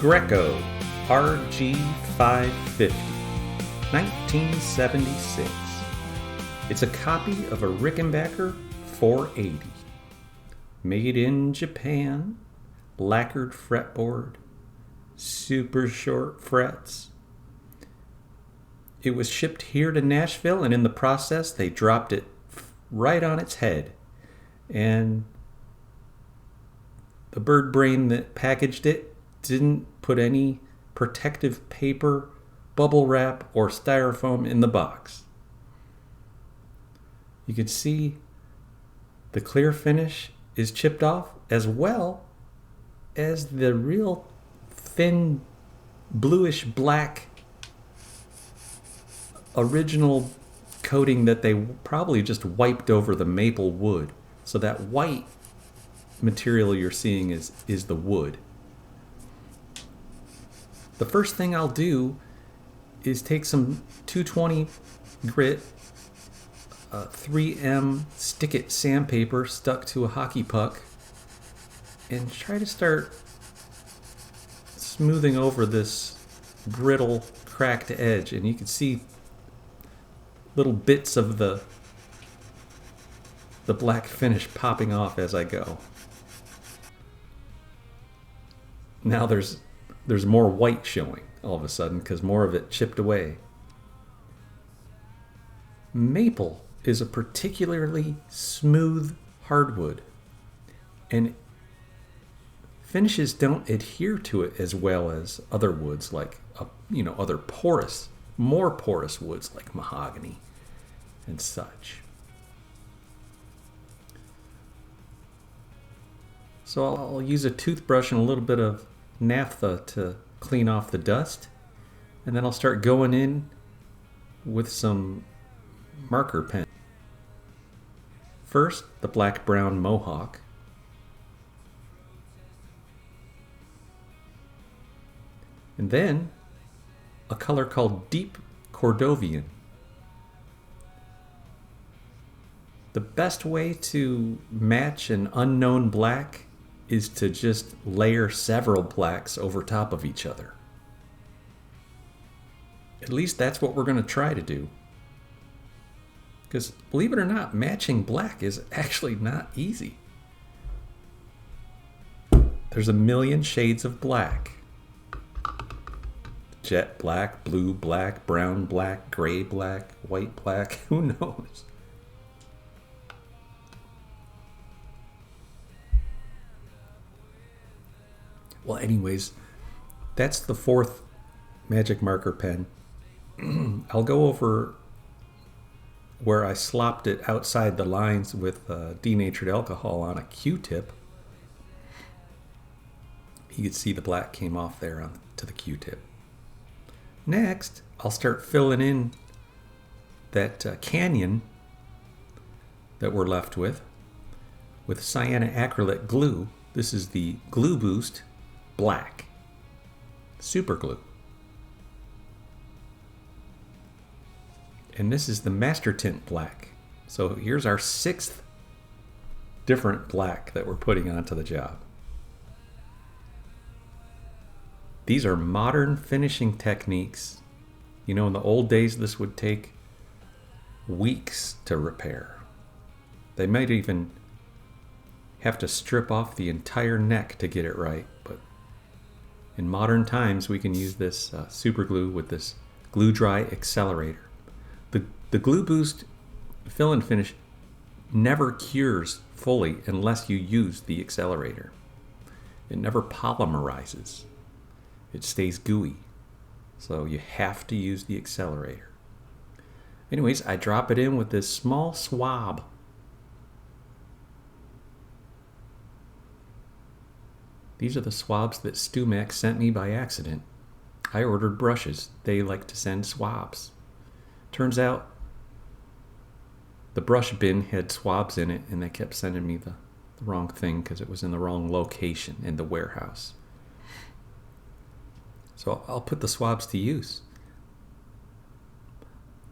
Greco RG550, 1976. It's a copy of a Rickenbacker 480. Made in Japan, lacquered fretboard, super short frets. It was shipped here to Nashville, and in the process they dropped it right on its head. And the bird brain that packaged it didn't put any protective paper, bubble wrap, or styrofoam in the box. You can see the clear finish is chipped off, as well as the real thin bluish black original coating that they probably just wiped over the maple wood. So that white material you're seeing is the wood. The first thing I'll do is take some 220 grit 3M stick-it sandpaper stuck to a hockey puck and try to start smoothing over this brittle, cracked edge. And you can see little bits of the black finish popping off as I go. Now there's more white showing all of a sudden because more of it chipped away. Maple is a particularly smooth hardwood, and finishes don't adhere to it as well as other woods, like other more porous woods like mahogany and such. So I'll use a toothbrush and a little bit of naphtha to clean off the dust, and then I'll start going in with some marker pen. First, the black-brown Mohawk. And then a color called Deep Cordovian. The best way to match an unknown black is to just layer several blacks over top of each other. At least that's what we're going to try to do. Because believe it or not, matching black is actually not easy. There's a million shades of black. Jet black, blue black, brown black, gray black, white black, who knows? Well, anyways, that's the fourth magic marker pen. I'll go over where I slopped it outside the lines with denatured alcohol on a Q-tip. You can see the black came off there to the Q-tip. Next, I'll start filling in that canyon that we're left with cyanoacrylate glue. This is the Glu+boost Black Super Glue. And this is the Master Tint Black. So here's our sixth different black that we're putting onto the job. These are modern finishing techniques. In the old days, this would take weeks to repair. They might even have to strip off the entire neck to get it right. But in modern times, we can use this super glue with this glue dry accelerator. The Glu+boost fill and finish never cures fully unless you use the accelerator. It never polymerizes. It stays gooey. So you have to use the accelerator. Anyways, I drop it in with this small swab. These are the swabs that StuMac sent me by accident. I ordered brushes. They like to send swabs. Turns out the brush bin had swabs in it, and they kept sending me the wrong thing because it was in the wrong location in the warehouse. So I'll put the swabs to use.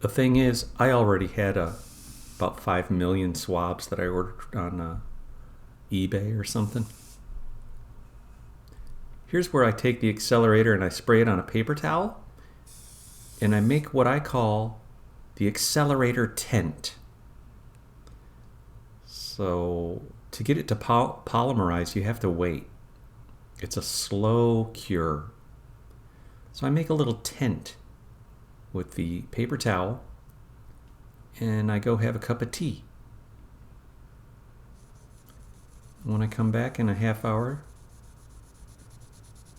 The thing is, I already had about 5 million swabs that I ordered on eBay or something. Here's where I take the accelerator and I spray it on a paper towel, and I make what I call the accelerator tent. So to get it to polymerize, you have to wait. It's a slow cure. So I make a little tent with the paper towel, and I go have a cup of tea. When I come back in a half hour,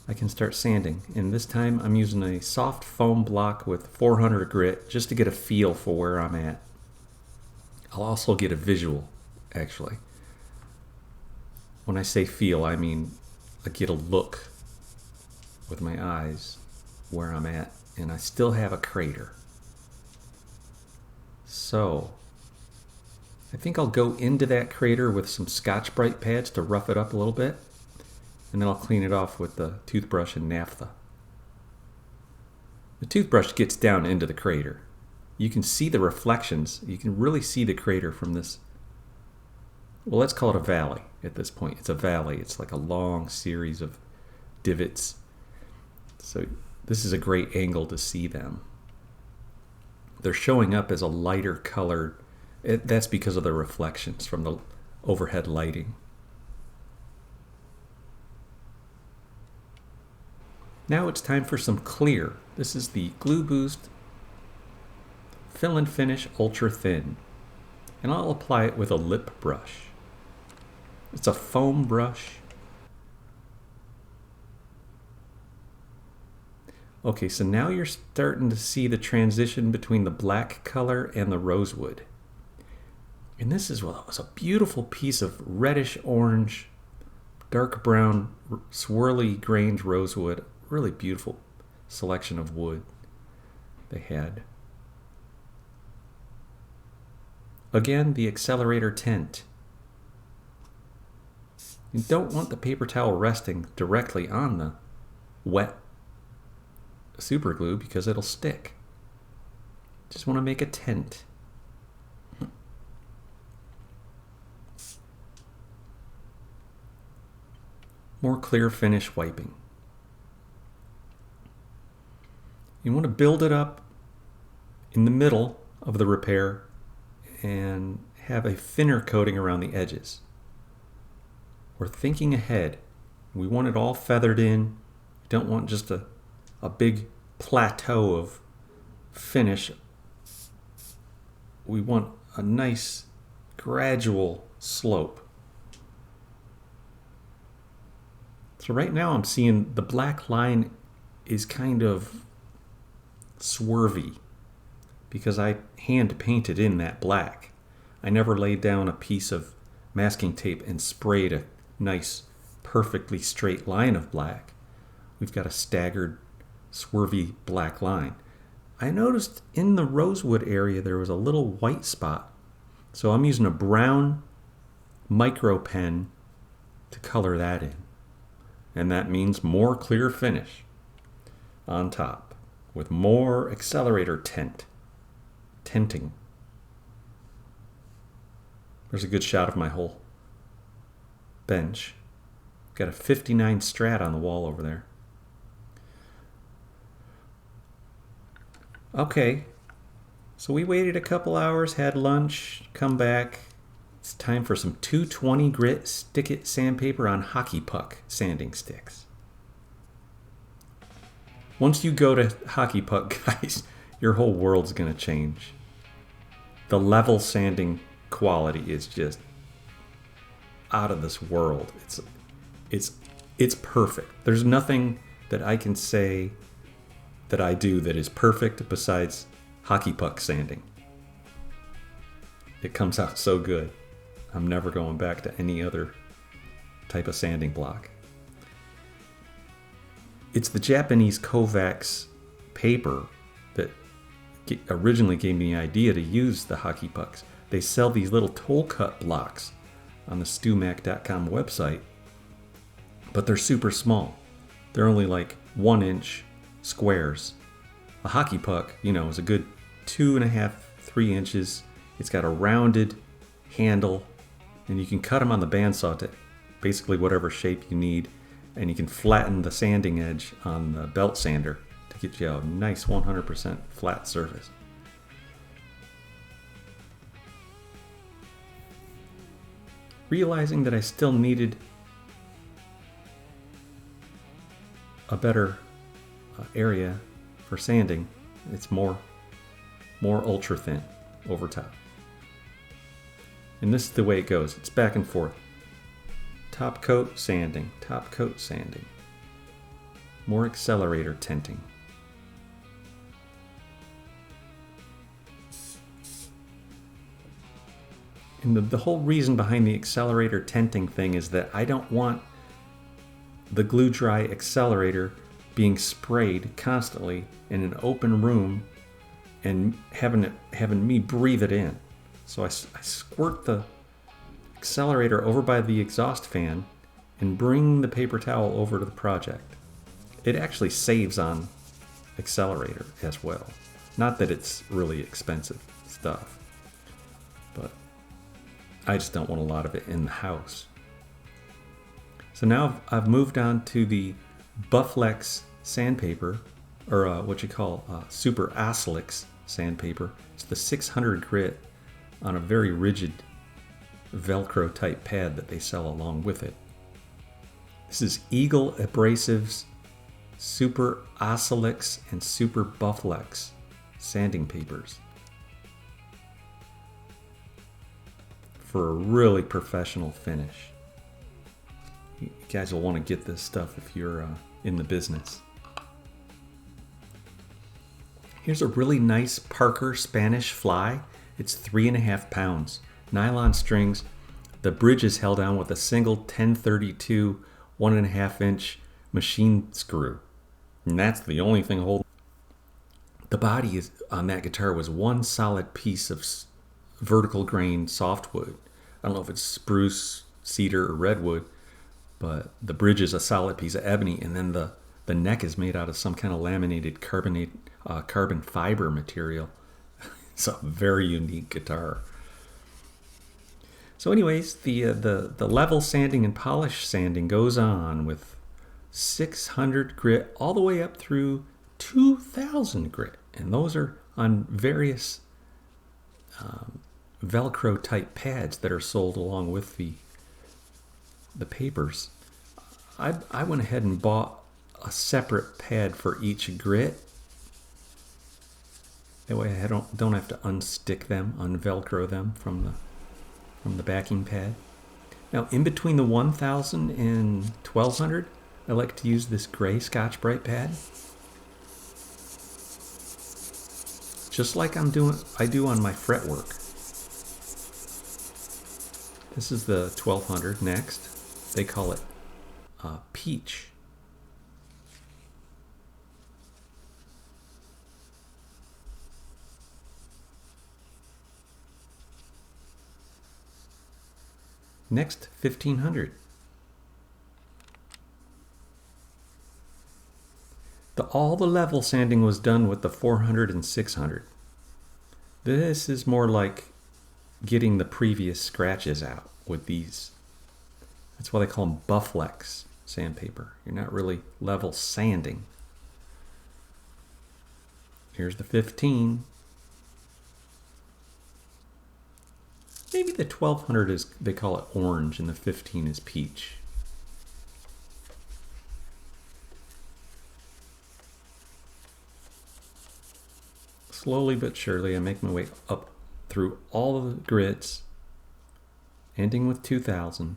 I can start sanding. And this time I'm using a soft foam block with 400 grit just to get a feel for where I'm at. I'll also get a visual, actually. When I say feel, I mean I get a look with my eyes where I'm at, and I still have a crater. So I think I'll go into that crater with some Scotch-Brite pads to rough it up a little bit, and then I'll clean it off with the toothbrush and naphtha. The toothbrush gets down into the crater. You can see the reflections. You can really see the crater from this. Well, let's call it a valley at this point. It's a valley. It's like a long series of divots. So this is a great angle to see them. They're showing up as a lighter colored. That's because of the reflections from the overhead lighting. Now it's time for some clear. This is the Glu+boost Fill and Finish Ultra Thin, and I'll apply it with a lip brush. It's a foam brush. Okay, so now you're starting to see the transition between the black color and the rosewood. And this is was a beautiful piece of reddish orange, dark brown, swirly grained rosewood. Really beautiful selection of wood they had. Again, the accelerator tent. You don't want the paper towel resting directly on the wet super glue because it'll stick. Just want to make a tent. More clear finish wiping. You want to build it up in the middle of the repair and have a thinner coating around the edges. We're thinking ahead. We want it all feathered in. We don't want just a big plateau of finish. We want a nice gradual slope. So right now I'm seeing the black line is kind of swervy because I hand painted in that black. I never laid down a piece of masking tape and sprayed a nice, perfectly straight line of black. We've got a staggered, swervy black line. I noticed in the rosewood area there was a little white spot. So I'm using a brown micro pen to color that in. And that means more clear finish on top with more accelerator tenting. There's a good shot of my whole bench. Got a 59 Strat on the wall over there. Okay, so we waited a couple hours, had lunch, come back. It's time for some 220 grit stick-it sandpaper on hockey puck sanding sticks. Once you go to hockey puck, guys, your whole world's going to change. The level sanding quality is just out of this world. It's perfect. There's nothing that I can say that I do that is perfect besides hockey puck sanding. It comes out so good. I'm never going back to any other type of sanding block. It's the Japanese Kovacs paper that originally gave me the idea to use the hockey pucks. They sell these little toll cut blocks on the stumac.com website, but they're super small. They're only like 1-inch squares. A hockey puck, is a good 2.5, 3 inches. It's got a rounded handle, and you can cut them on the bandsaw to basically whatever shape you need. And you can flatten the sanding edge on the belt sander to get you a nice 100% flat surface. Realizing that I still needed a better area for sanding, it's more ultra thin over top. And this is the way it goes. It's back and forth. Top coat sanding, top coat sanding. More accelerator tinting. And the whole reason behind the accelerator tinting thing is that I don't want the glue dry accelerator being sprayed constantly in an open room and having me breathe it in. So I squirt the accelerator over by the exhaust fan and bring the paper towel over to the project. It actually saves on accelerator as well. Not that it's really expensive stuff, but I just don't want a lot of it in the house. So now I've moved on to the Bufflex sandpaper, or what you call Super Aslix sandpaper. It's the 600 grit on a very rigid Velcro type pad that they sell along with it. This is Eagle Abrasives Super Aslix and Super Bufflex sanding papers for a really professional finish. You guys will want to get this stuff if you're in the business. Here's a really nice Parker Spanish fly. It's 3.5 pounds. Nylon strings. The bridge is held on with a single 1032 1.5 inch machine screw. And that's the only thing holding. The body is on that guitar was one solid piece of vertical grain softwood. I don't know if it's spruce, cedar, or redwood, but the bridge is a solid piece of ebony, and then the neck is made out of some kind of laminated carbon fiber material. It's a very unique guitar. So anyways, the level sanding and polish sanding goes on with 600 grit all the way up through 2000 grit. And those are on various Velcro type pads that are sold along with the papers. I went ahead and bought a separate pad for each grit. That way I don't have to unstick them, unvelcro them from the backing pad. Now in between the 1000 and 1200, I like to use this gray Scotch-Brite pad. Just like I do on my fretwork. This is the 1200 next. They call it peach. Next, 1500. All the level sanding was done with the 400 and 600. This is more like getting the previous scratches out with these. That's why they call them Bufflex sandpaper. You're not really level sanding. Here's the 15. Maybe the 1200 is, they call it orange, and the 15 is peach. Slowly but surely, I make my way up through all of the grits, ending with 2000.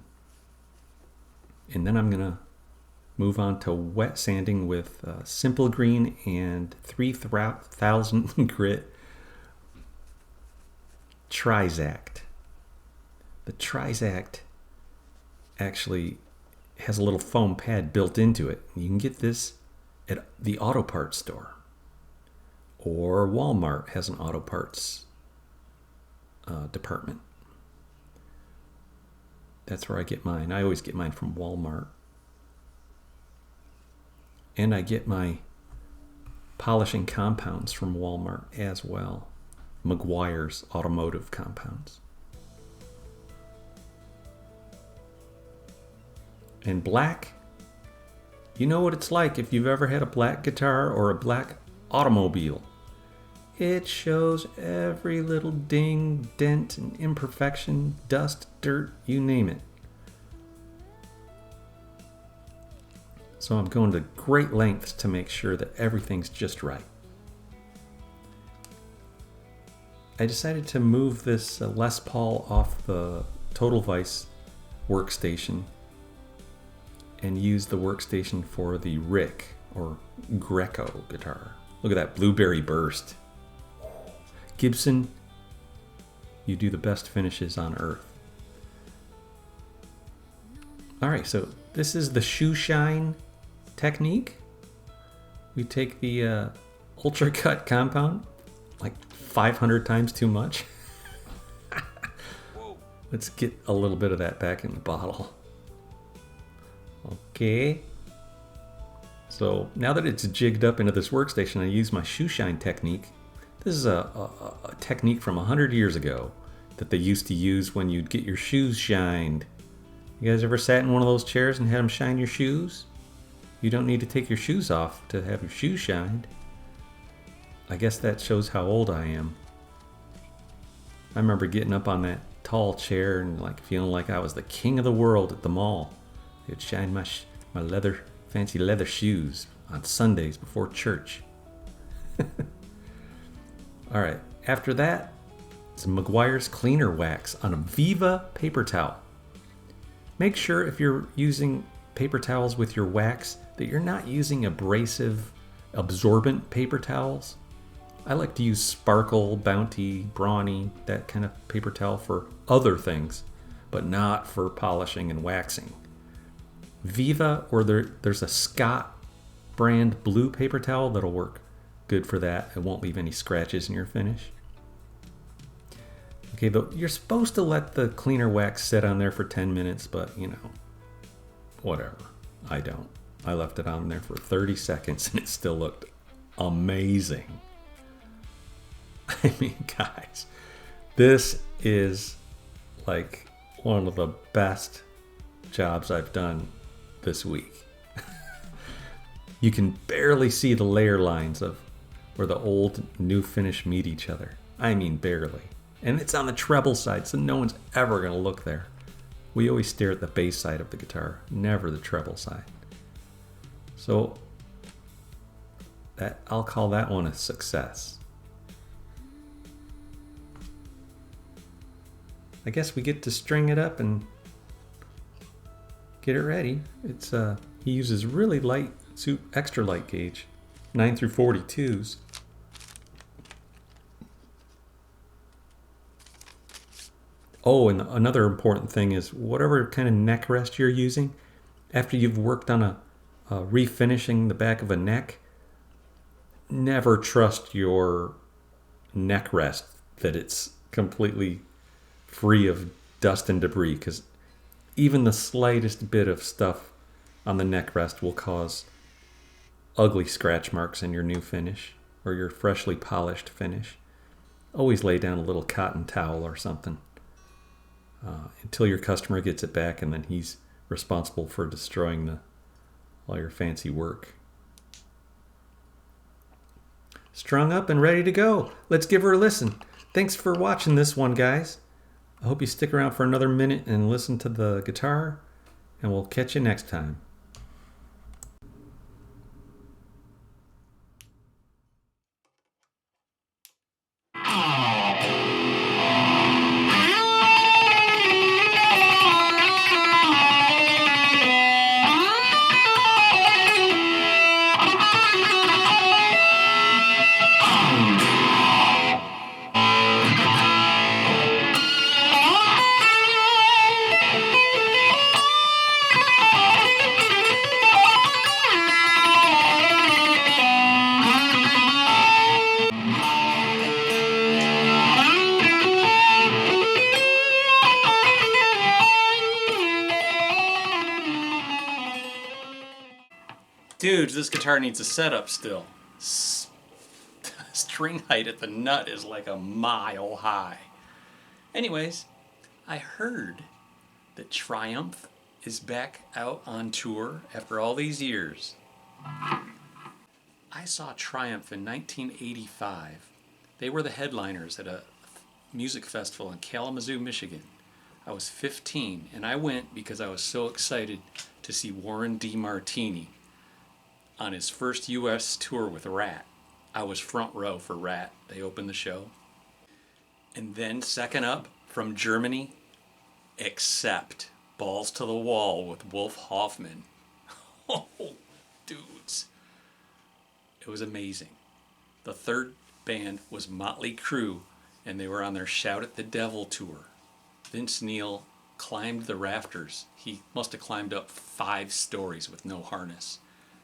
And then I'm going to move on to wet sanding with Simple Green and 3000 grit Trizact. The Trizact actually has a little foam pad built into it. You can get this at the auto parts store. Or Walmart has an auto parts department. That's where I get mine. I always get mine from Walmart. And I get my polishing compounds from Walmart as well. Meguiar's Automotive Compounds. And black You know what it's like if you've ever had a black guitar or a black automobile. It shows every little ding, dent, and imperfection, dust, dirt, you name it. So I'm going to great lengths to make sure that everything's just right. I decided to move this Les Paul off the Total Vice workstation and use the workstation for the Rick or Greco guitar. Look at that blueberry burst. Gibson, you do the best finishes on earth. All right, so this is the shoe shine technique. We take the ultra cut compound, like 500 times too much. Let's get a little bit of that back in the bottle. Okay. So now that it's jigged up into this workstation, I use my shoe shine technique. This is a technique from 100 years ago that they used to use when you'd get your shoes shined. You guys ever sat in one of those chairs and had them shine your shoes? You don't need to take your shoes off to have your shoes shined. I guess that shows how old I am. I remember getting up on that tall chair and like feeling like I was the king of the world at the mall. They'd shine my fancy leather shoes on Sundays before church. All right, after that, some Meguiar's cleaner wax on a Viva paper towel. Make sure if you're using paper towels with your wax that you're not using abrasive, absorbent paper towels. I like to use Sparkle, Bounty, Brawny, that kind of paper towel for other things, but not for polishing and waxing. Viva, or there's a Scott brand blue paper towel that'll work good for that. It won't leave any scratches in your finish. Okay, you're supposed to let the cleaner wax sit on there for 10 minutes, but you know, whatever. I don't. I left it on there for 30 seconds and it still looked amazing. I mean, guys, this is like one of the best jobs I've done this week. You can barely see the layer lines of where the old and new finish meet each other. I mean, barely. And it's on the treble side, so no one's ever going to look there. We always stare at the bass side of the guitar, never the treble side. So I'll call that one a success. I guess we get to string it up and get it ready. It's he uses really light, extra light gauge, 9 through 42s. Oh, and another important thing is whatever kind of neck rest you're using, after you've worked on a refinishing the back of a neck, never trust your neck rest that it's completely free of dust and debris, because even the slightest bit of stuff on the neck rest will cause ugly scratch marks in your new finish or your freshly polished finish. Always lay down a little cotton towel or something until your customer gets it back, and then he's responsible for destroying all your fancy work. Strung up and ready to go. Let's give her a listen. Thanks for watching this one, guys. I hope you stick around for another minute and listen to the guitar, and we'll catch you next time. Dude, this guitar needs a setup still. String height at the nut is like a mile high. Anyways, I heard that Triumph is back out on tour after all these years. I saw Triumph in 1985. They were the headliners at a music festival in Kalamazoo, Michigan. I was 15, and I went because I was so excited to see Warren DeMartini on his first U.S. tour with Rat. I was front row for Rat. They opened the show. And then second up from Germany, Accept, Balls to the Wall with Wolf Hoffman. Oh, dudes. It was amazing. The third band was Motley Crue, and they were on their Shout at the Devil tour. Vince Neil climbed the rafters. He must have climbed up 5 stories with no harness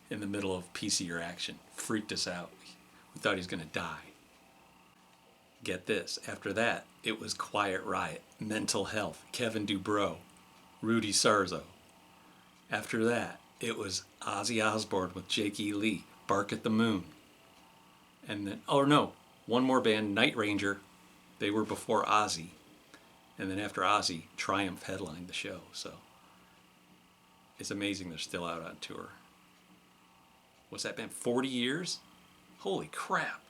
in the middle of PCR action. Freaked us out. We thought he was going to die. Get this, after that, it was Quiet Riot, Mental Health, Kevin Dubrow, Rudy Sarzo. After that, it was Ozzy Osbourne with Jake E. Lee, Bark at the Moon. And then, oh no, one more band, Night Ranger. They were before Ozzy. And then after Ozzy, Triumph headlined the show. So it's amazing they're still out on tour. What's that band, 40 years? Holy crap.